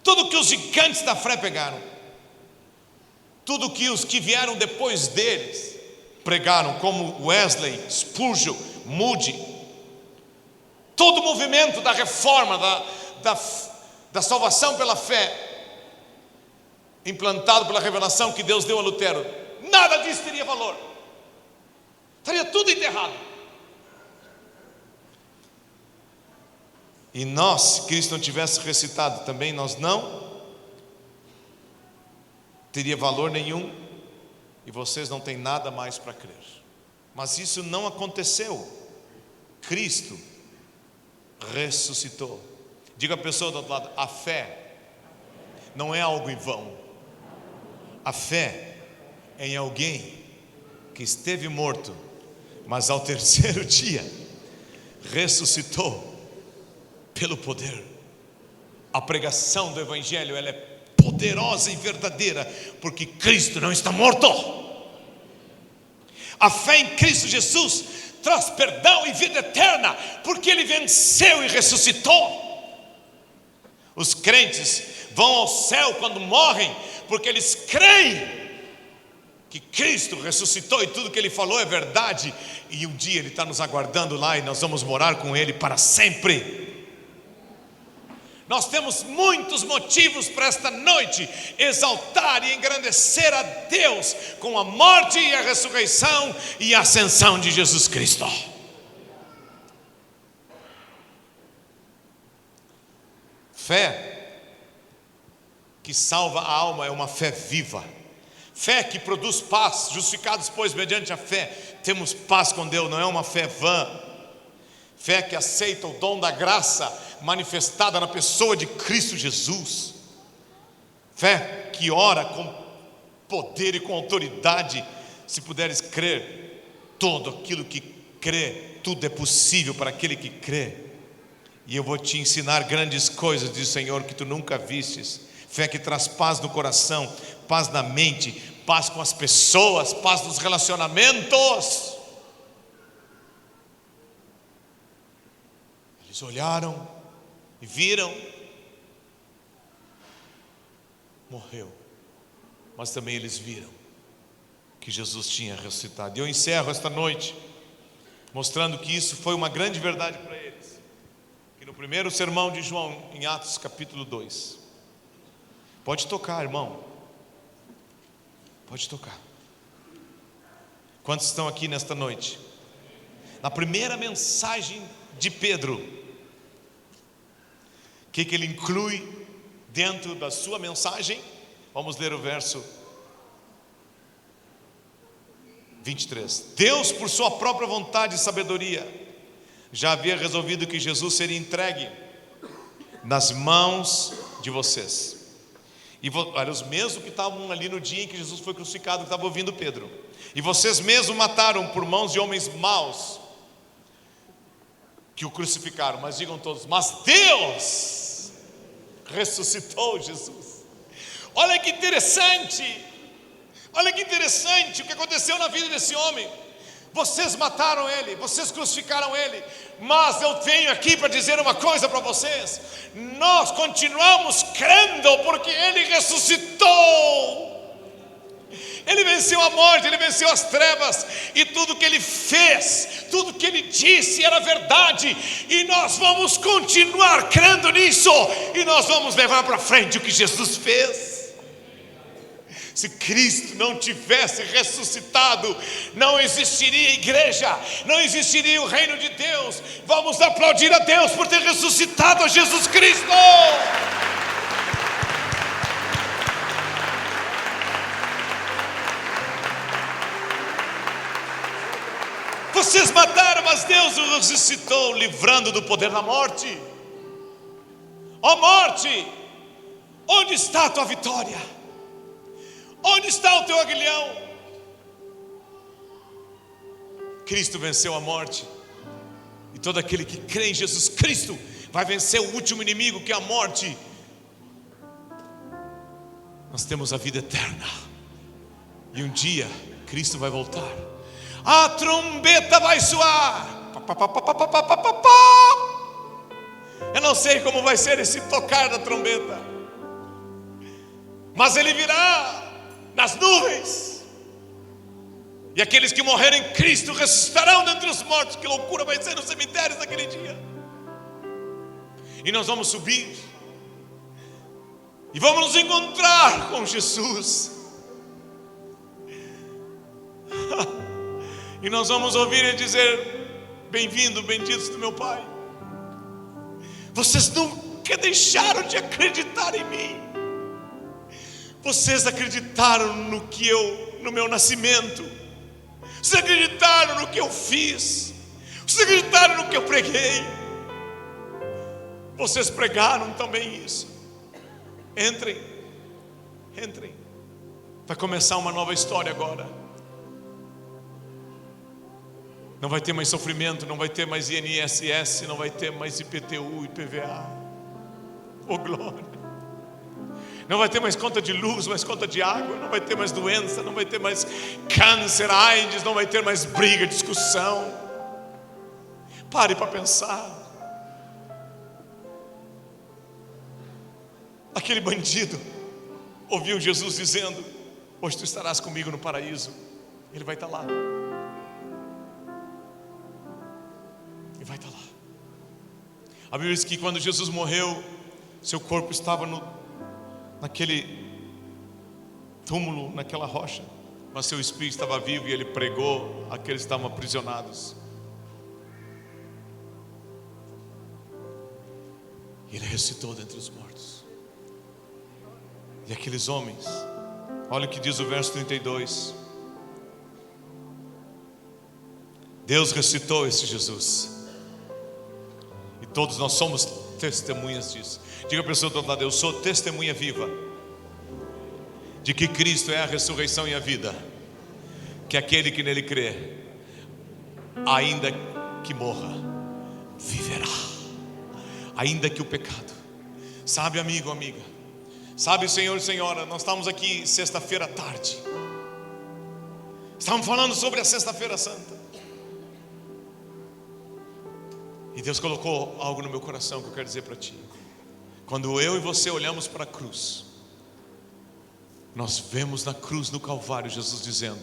tudo que os gigantes da fé pregaram, tudo que os que vieram depois deles pregaram, como Wesley, Spurgeon, Moody, todo o movimento da reforma, da salvação pela fé, implantado pela revelação que Deus deu a Lutero, nada disso teria valor, estaria tudo enterrado. E nós, se Cristo não tivesse ressuscitado também, nós não teria valor nenhum, e vocês não têm nada mais para crer. Mas isso não aconteceu. Cristo ressuscitou. Diga a pessoa do outro lado: a fé não é algo em vão. A fé é em alguém que esteve morto, mas ao terceiro dia ressuscitou pelo poder. A pregação do Evangelho, ela é poderosa e verdadeira, porque Cristo não está morto. A fé em Cristo Jesus traz perdão e vida eterna, porque Ele venceu e ressuscitou. Os crentes vão ao céu quando morrem, porque eles creem que Cristo ressuscitou e tudo que Ele falou é verdade, e um dia Ele está nos aguardando lá e nós vamos morar com Ele para sempre. Nós temos muitos motivos para esta noite exaltar e engrandecer a Deus com a morte e a ressurreição e a ascensão de Jesus Cristo. Fé que salva a alma é uma fé viva. Fé que produz paz. Justificados, pois, mediante a fé, temos paz com Deus, não é uma fé vã. Fé que aceita o dom da graça manifestada na pessoa de Cristo Jesus. Fé que ora com poder e com autoridade. Se puderes crer, todo aquilo que crê, tudo é possível para aquele que crê. E eu vou te ensinar grandes coisas, diz o Senhor, que tu nunca vistes. Fé que traz paz no coração, paz na mente, paz com as pessoas, paz nos relacionamentos. Eles olharam e viram, morreu, mas também eles viram que Jesus tinha ressuscitado. E eu encerro esta noite mostrando que isso foi uma grande verdade para eles, que no primeiro sermão de João, em Atos capítulo 2, pode tocar, irmão, pode tocar. Quantos estão aqui nesta noite? Na primeira mensagem de Pedro, o que ele inclui dentro da sua mensagem? Vamos ler o verso 23. Deus, por sua própria vontade e sabedoria, já havia resolvido que Jesus seria entregue nas mãos de vocês. E olha, os mesmos que estavam ali no dia em que Jesus foi crucificado, que estavam ouvindo Pedro. E vocês mesmos mataram por mãos de homens maus que o crucificaram. Mas digam todos: mas Deus ressuscitou Jesus. Olha que interessante, olha que interessante o que aconteceu na vida desse homem. Vocês mataram ele, vocês crucificaram ele, mas eu venho aqui para dizer uma coisa para vocês: nós continuamos crendo, porque ele ressuscitou. Ele venceu a morte, ele venceu as trevas, e tudo que ele fez, tudo que ele disse era verdade, e nós vamos continuar crendo nisso, e nós vamos levar para frente o que Jesus fez. Se Cristo não tivesse ressuscitado, não existiria igreja, não existiria o reino de Deus. Vamos aplaudir a Deus por ter ressuscitado a Jesus Cristo. Vocês mataram, mas Deus o ressuscitou, livrando do poder da morte. Ó morte, onde está a tua vitória? Onde está o teu aguilhão? Cristo venceu a morte. E todo aquele que crê em Jesus Cristo vai vencer o último inimigo, que é a morte. Nós temos a vida eterna. E um dia Cristo vai voltar. A trombeta vai soar. Eu não sei como vai ser esse tocar da trombeta, mas Ele virá nas nuvens, e aqueles que morreram em Cristo ressuscitarão dentre os mortos. Que loucura vai ser nos cemitérios naquele dia. E nós vamos subir e vamos nos encontrar com Jesus. E nós vamos ouvir Ele dizer: bem-vindo, benditos do meu Pai. Vocês nunca deixaram de acreditar em mim. Vocês acreditaram no meu nascimento. Vocês acreditaram no que eu fiz. Vocês acreditaram no que eu preguei. Vocês pregaram também isso. Entrem. Vai começar uma nova história agora. Não vai ter mais sofrimento, não vai ter mais INSS, não vai ter mais IPTU, IPVA. Oh glória! Não vai ter mais conta de luz, mais conta de água. Não vai ter mais doença, não vai ter mais câncer, AIDS. Não vai ter mais briga, discussão. Pare para pensar. Aquele bandido ouviu Jesus dizendo: hoje tu estarás comigo no paraíso. Ele vai estar lá. Ele vai estar lá. A Bíblia diz que quando Jesus morreu, seu corpo estava naquele túmulo, naquela rocha, mas seu espírito estava vivo, e ele pregou àqueles que estavam aprisionados. E ele ressuscitou dentre os mortos. E aqueles homens, olha o que diz o verso 32. Deus ressuscitou esse Jesus, e todos nós somos testemunhas disso. Diga a pessoa do outro lado: eu sou testemunha viva de que Cristo é a ressurreição e a vida, que aquele que nele crê, ainda que morra, viverá, ainda que o pecado. Sabe, amigo, amiga, sabe, senhor e senhora, nós estamos aqui sexta-feira à tarde, estamos falando sobre a sexta-feira santa, e Deus colocou algo no meu coração que eu quero dizer para ti. Quando eu e você olhamos para a cruz, nós vemos na cruz, no Calvário, Jesus dizendo: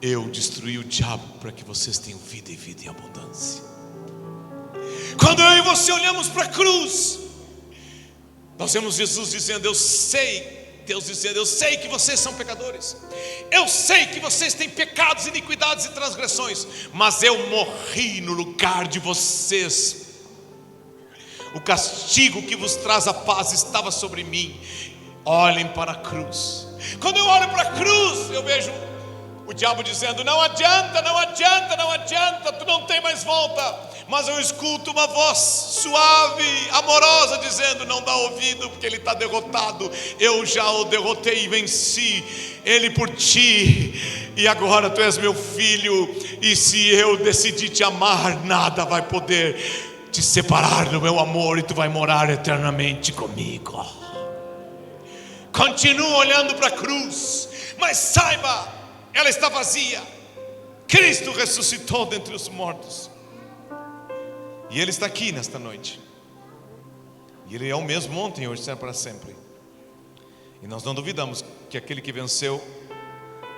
eu destruí o diabo para que vocês tenham vida e vida em abundância. Quando eu e você olhamos para a cruz, nós vemos Jesus dizendo: eu sei, Deus dizendo: eu sei que vocês são pecadores, eu sei que vocês têm pecados, iniquidades e transgressões, mas eu morri no lugar de vocês. O castigo que vos traz a paz estava sobre mim. Olhem para a cruz. Quando eu olho para a cruz, eu vejo o diabo dizendo: não adianta, não adianta, não adianta, tu não tem mais volta. Mas eu escuto uma voz suave, amorosa, dizendo: não dá ouvido, porque ele está derrotado. Eu já o derrotei e venci ele por ti, e agora tu és meu filho. E se eu decidir te amar, nada vai poder te separar do meu amor, e tu vai morar eternamente comigo. Continua olhando para a cruz, mas saiba, ela está vazia. Cristo ressuscitou dentre os mortos, e Ele está aqui nesta noite. E Ele é o mesmo ontem, hoje e será para sempre. E nós não duvidamos que aquele que venceu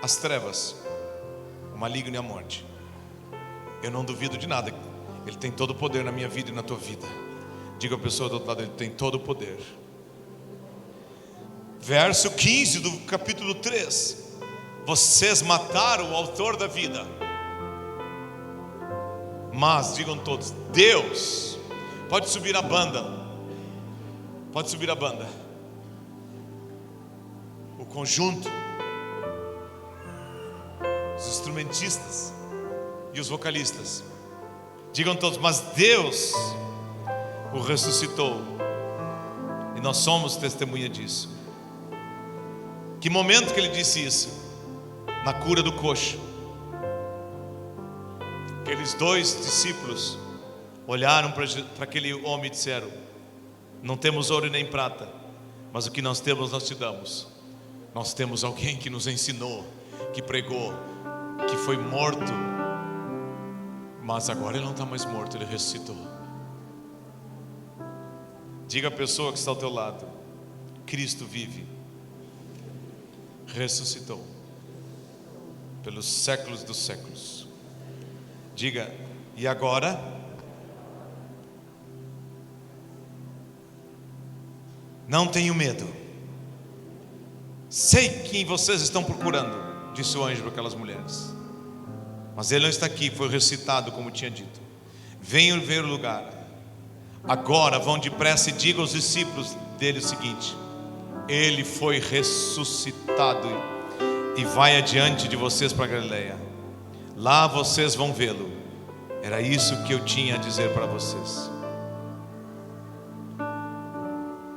as trevas, o maligno e a morte, eu não duvido de nada. Ele tem todo o poder na minha vida e na tua vida. Diga a pessoa do outro lado: Ele tem todo o poder. Verso 15 do capítulo 3: vocês mataram o autor da vida. Mas, digam todos, Deus. Pode subir a banda. Pode subir a banda. O conjunto, os instrumentistas e os vocalistas. Digam todos, mas Deus o ressuscitou. E nós somos testemunha disso. Que momento que ele disse isso? Na cura do coxo. Aqueles dois discípulos olharam para aquele homem e disseram: não temos ouro nem prata, mas o que nós temos nós te damos. Nós temos alguém que nos ensinou, que pregou, que foi morto, mas agora ele não está mais morto, ele ressuscitou. Diga à pessoa que está ao teu lado: Cristo vive, ressuscitou pelos séculos dos séculos. Diga: e agora? Não tenho medo. Sei quem vocês estão procurando, disse o anjo para aquelas mulheres, mas ele não está aqui, foi ressuscitado como tinha dito. Venham ver o lugar. Agora vão depressa e digam aos discípulos dele o seguinte: ele foi ressuscitado e vai adiante de vocês para Galileia. Lá vocês vão vê-lo. Era isso que eu tinha a dizer para vocês.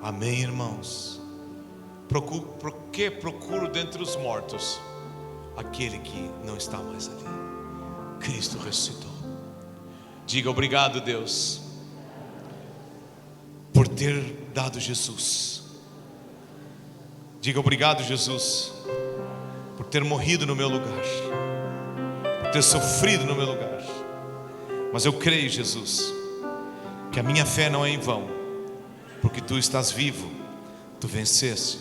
Amém, irmãos? Por que procuro dentre os mortos aquele que não está mais ali? Cristo ressuscitou. Diga: obrigado, Deus, por ter dado Jesus. Diga: obrigado, Jesus, por ter morrido no meu lugar, por ter sofrido no meu lugar. Mas eu creio, Jesus, que a minha fé não é em vão, porque tu estás vivo, tu venceste,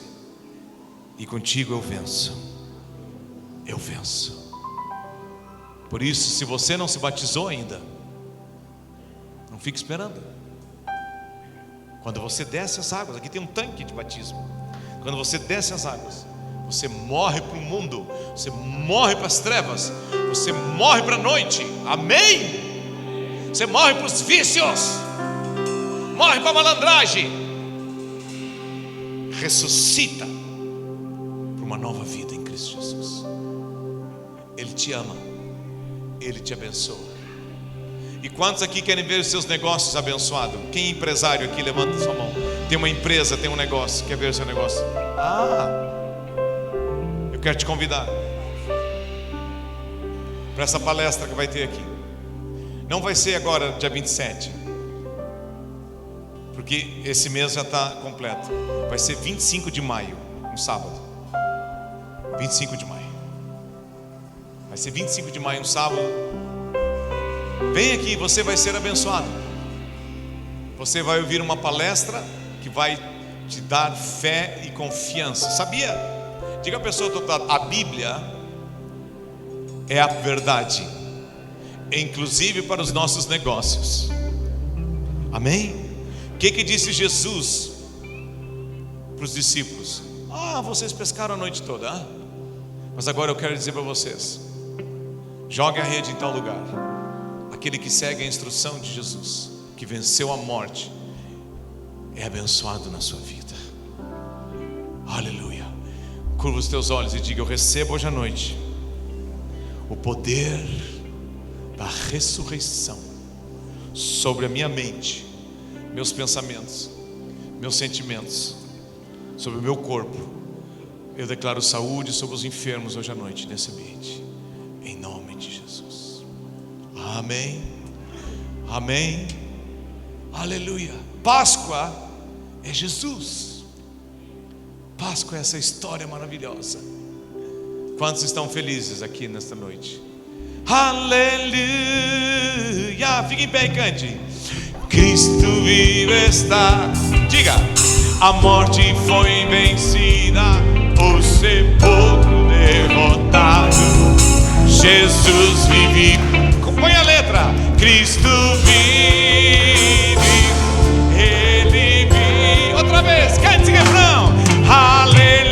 e contigo eu venço. Eu venço. Por isso, se você não se batizou ainda, não fique esperando. Quando você desce as águas, aqui tem um tanque de batismo. Quando você desce as águas, você morre para o mundo, você morre para as trevas, você morre para a noite. Amém? Você morre para os vícios, morre para a malandragem, ressuscita para uma nova vida em Cristo Jesus. Ele te ama, Ele te abençoa. E quantos aqui querem ver os seus negócios abençoados? Quem é empresário aqui, levanta sua mão. Tem uma empresa, tem um negócio, quer ver o seu negócio? Eu quero te convidar para essa palestra que vai ter aqui. Não vai ser agora dia 27, porque esse mês já está completo. Vai ser 25 de maio, um sábado. 25 de maio. Vai ser 25 de maio, um sábado. Vem aqui, você vai ser abençoado. Você vai ouvir uma palestra que vai te dar fé e confiança. Sabia? Diga à pessoa do outro lado: a Bíblia é a verdade, inclusive para os nossos negócios. Amém? O que disse Jesus para os discípulos? Vocês pescaram a noite toda, mas agora eu quero dizer para vocês: jogue a rede em tal lugar. Aquele que segue a instrução de Jesus, que venceu a morte, é abençoado na sua vida. Aleluia. Curva os teus olhos e diga: eu recebo hoje à noite o poder da ressurreição sobre a minha mente, meus pensamentos, meus sentimentos, sobre o meu corpo. Eu declaro saúde sobre os enfermos hoje à noite nesse ambiente, em nome de Jesus. Amém. Amém. Aleluia. Páscoa é Jesus. Páscoa é essa história maravilhosa. Quantos estão felizes aqui nesta noite? Aleluia. Fique em pé e cante. Cristo vive está. Diga: a morte foi vencida, o sepulcro derrotado, Jesus vive. Acompanha a letra. Cristo vive, Ele vive. Outra vez, cante esse refrão. Aleluia.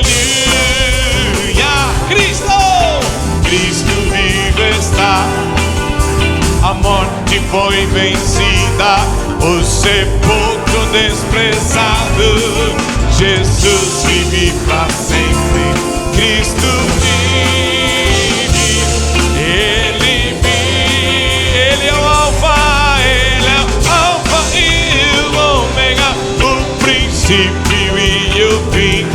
vida, o sepulcro desprezado. Jesus vive para sempre, Cristo vive, Ele vive, Ele é o Alfa, Ele é o Alfa e o Ômega, o princípio e o fim.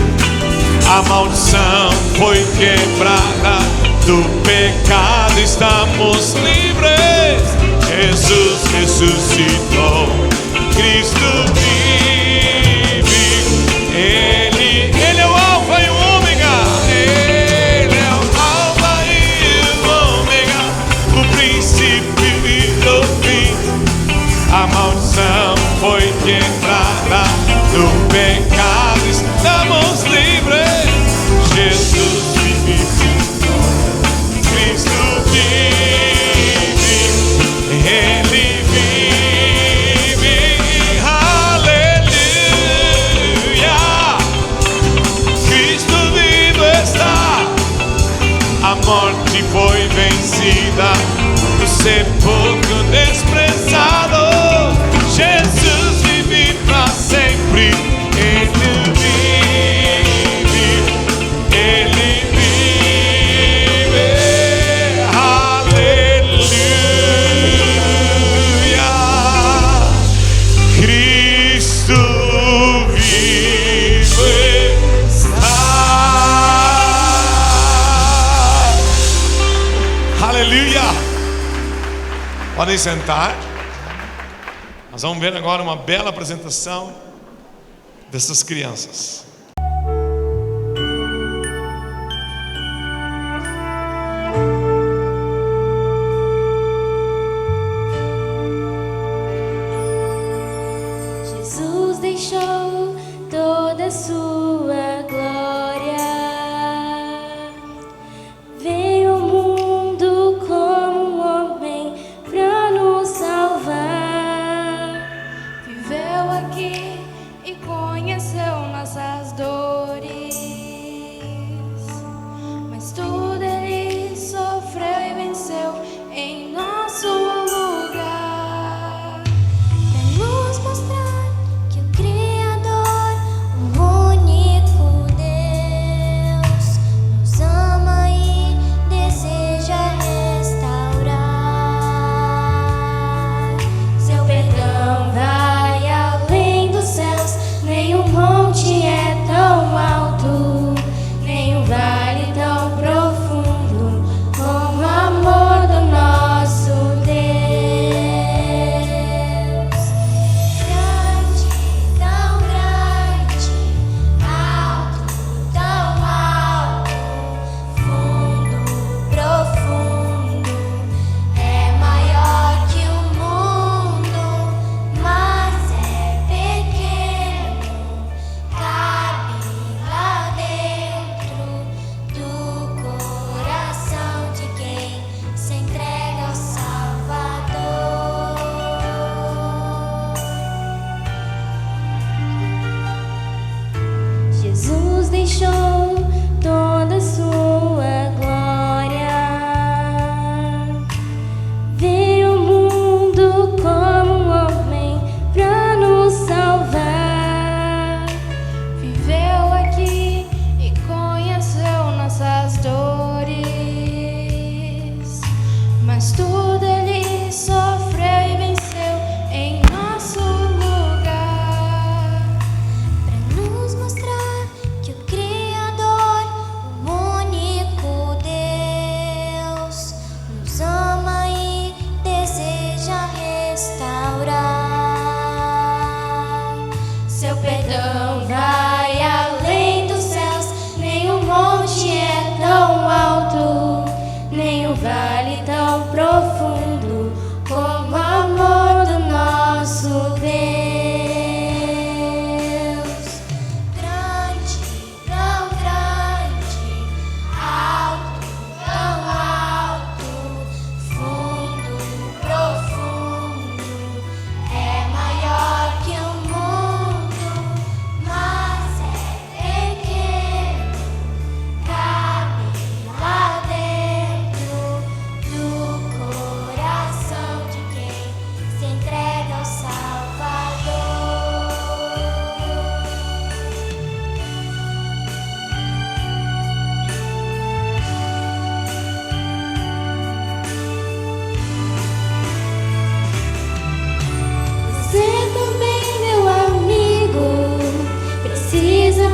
A maldição foi quebrada, do pecado estamos livres. Jesus ressuscitou, Cristo vive, Ele é o Alfa e o Ômega, Ele é o Alfa e o Ômega, o princípio e o fim. A maldição foi quebrada, do pecado estamos livres. Jesus vive, Cristo vive, Ele vive, aleluia. Cristo vivo está, a morte foi vencida, o sepulcro desprezado. Jesus vive para sempre, Ele vive, Ele vive, aleluia. Cristo vive está. Aleluia. Podem sentar. Nós vamos ver agora uma bela apresentação dessas crianças. Jesus deixou toda a sua glória, veio ao mundo como um homem pra nos salvar. Viveu aqui e conheceu nossas dores, mas tudo ele sofreu e venceu em nosso lugar, pra nos mostrar que o Criador, o único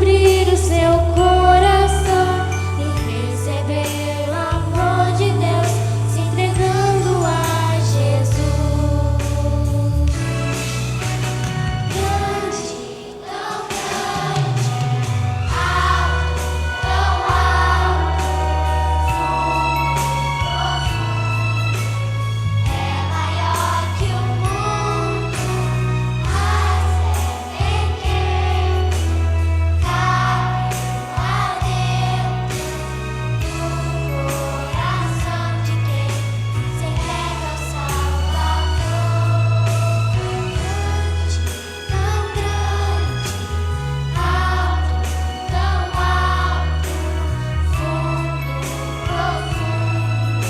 abrir o seu coração e receber o amor de Deus, se entregando a Jesus. Grande, tão grande, alto, tão alto, é maior que o mundo, mas é pequeno, cabe lá dentro do coração de quem se entrega ao Salvador. Grande, tão grande, alto, tão alto, fundo, profundo,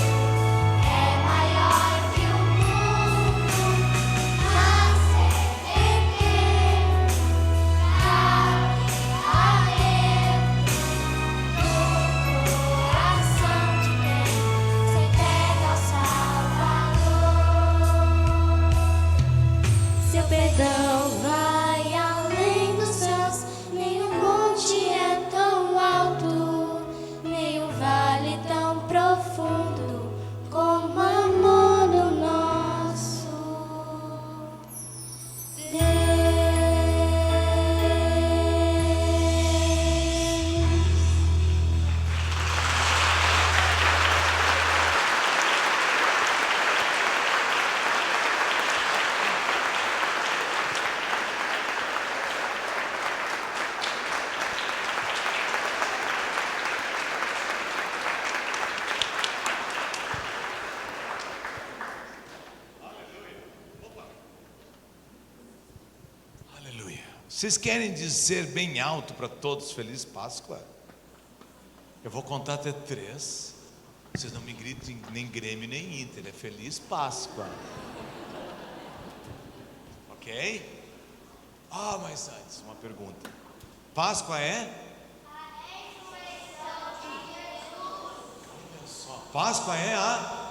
é maior que o mundo, mas é pequeno, cabe lá dentro do coração de quem se entrega ao Salvador. Seu perdão vai além dos céus, nenhum monte é tão alto, nem um vale tão profundo como o amor do nosso Deus. Aleluia. Vocês querem dizer bem alto para todos Feliz Páscoa? Eu vou contar até 3. Vocês não me gritem nem Grêmio nem Inter. É Feliz Páscoa. Ok? Mas antes, uma pergunta. Páscoa é? Olha só. Páscoa é a?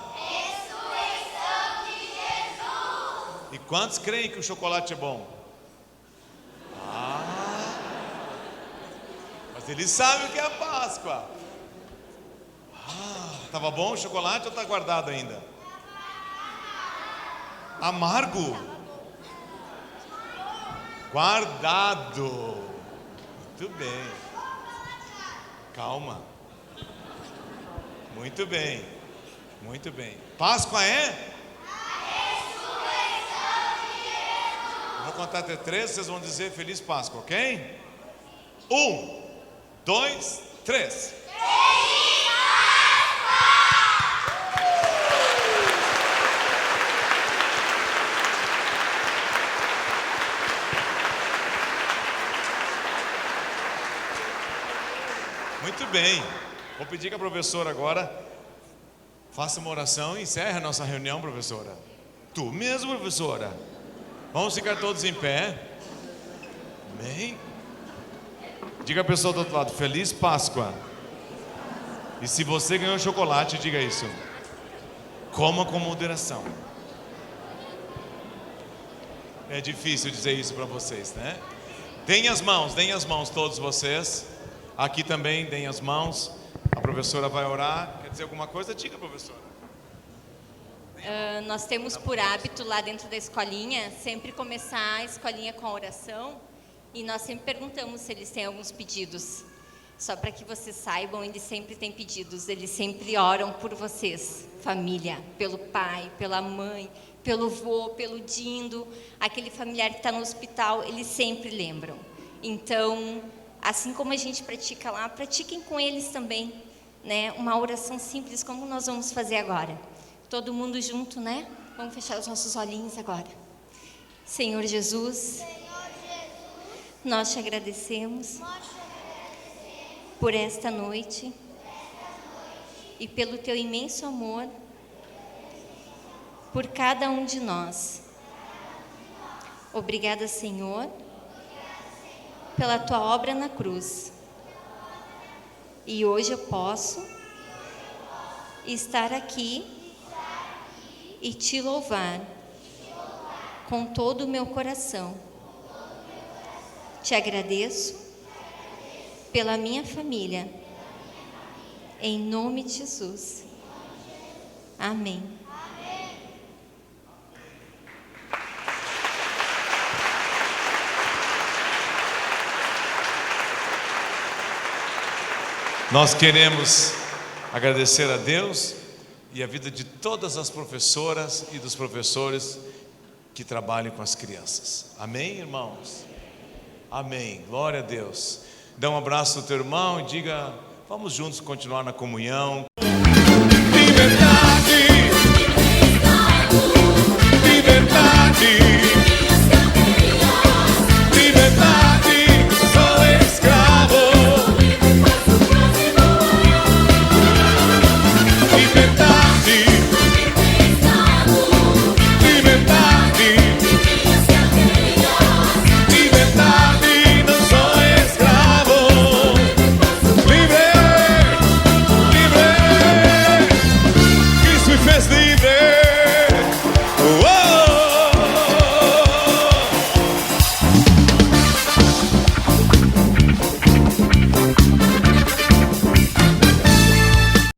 E quantos creem que o chocolate é bom? Mas eles sabem o que é a Páscoa. Tava bom o chocolate ou tá guardado ainda? Amargo? Guardado. Muito bem. Calma. Muito bem. Muito bem. Páscoa é? Eu vou contar até 3, vocês vão dizer Feliz Páscoa, ok? 1, 2, 3. Muito bem. Vou pedir que a professora agora faça uma oração e encerre a nossa reunião, professora. Tu mesmo, professora. Vamos ficar todos em pé. Amém? Diga a pessoa do outro lado, Feliz Páscoa. E se você ganhou chocolate, diga isso. Coma com moderação. É difícil dizer isso para vocês, né? Deem as mãos todos vocês. Aqui também, deem as mãos. A professora vai orar. Quer dizer alguma coisa? Diga, professora. Nós temos por hábito lá dentro da escolinha sempre começar a escolinha com a oração, e nós sempre perguntamos se eles têm alguns pedidos. Só para que vocês saibam, eles sempre têm pedidos, eles sempre oram por vocês, família, pelo pai, pela mãe, pelo vô, pelo Dindo, aquele familiar que está no hospital, eles sempre lembram. Então, assim como a gente pratica lá, pratiquem com eles também, né? Uma oração simples, como nós vamos fazer agora. Todo mundo junto, né? Vamos fechar os nossos olhinhos agora. Senhor Jesus, nós te agradecemos por esta noite e pelo teu imenso amor por cada um de nós. Obrigada, Senhor, pela tua obra na cruz. E hoje eu posso estar aqui e te louvar com todo o meu coração. Te agradeço pela minha família, em nome de Jesus. Amém. Nós queremos agradecer a Deus e a vida de todas as professoras e dos professores que trabalham com as crianças. Amém, irmãos? Amém. Glória a Deus. Dá um abraço ao teu irmão e diga: vamos juntos continuar na comunhão. Liberdade.